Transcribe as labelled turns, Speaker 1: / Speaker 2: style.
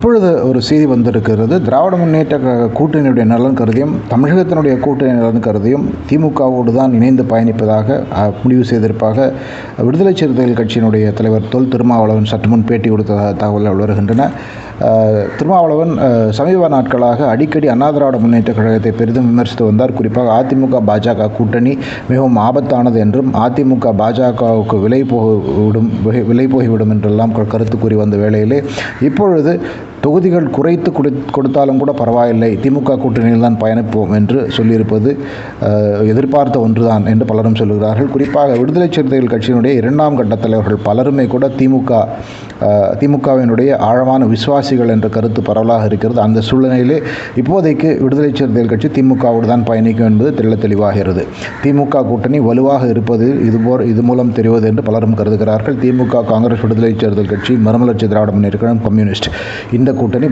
Speaker 1: இப்பொழுது ஒரு செய்தி வந்திருக்கிறது. திராவிட முன்னேற்ற கூட்டணியுடைய நலன் கருதியும் தமிழகத்தினுடைய கூட்டணி நலன் கருதியும் திமுகவோடு தான் இணைந்து பயணிப்பதாக முடிவு செய்திருப்பதாக விடுதலை சிறுத்தைகள் கட்சியினுடைய தலைவர் தொல் திருமாவளவன் சற்று முன் பேட்டி கொடுத்த தகவல்கள் வருகின்றன. திருமாவளவன் சமீப நாட்களாக அடிக்கடி அண்ணா திராவிட முன்னேற்ற கழகத்தை பெரிதும் விமர்சித்து வந்தார். குறிப்பாக அதிமுக பாஜக கூட்டணி மிகவும் ஆபத்தானது என்றும் அதிமுக பாஜகவுக்கு விலை போய்விடும் என்றெல்லாம் கருத்து கூறி வந்த வேளையிலே இப்பொழுது தொகுதிகள் குறைத்து கொடுத்தாலும் கூட பரவாயில்லை, திமுக கூட்டணியில் தான் பயணிப்போம் என்று சொல்லியிருப்பது எதிர்பார்த்த ஒன்றுதான் என்று பலரும் சொல்கிறார்கள். குறிப்பாக விடுதலை சிறுத்தைகள் கட்சியினுடைய 2ஆம் கட்ட தலைவர்கள் பலருமே கூட திமுகவினுடைய ஆழமான விசுவாசிகள் என்ற கருத்து பரவலாக இருக்கிறது. அந்த சூழ்நிலையிலே இப்போதைக்கு விடுதலை சிறுத்தைகள் கட்சி திமுகவோடு தான் பயணிக்கும் என்பது தெளிவாகிறது. திமுக கூட்டணி வலுவாக இருப்பது இது மூலம் தெரிவது என்று பலரும் கருதுகிறார்கள். திமுக, காங்கிரஸ், விடுதலை சிறுத்தைகள் கட்சி, மறுமலர்ச்சி திராவிட முன்னேற்ற கழகம், கம்யூனிஸ்ட் இந்த கூட்டணி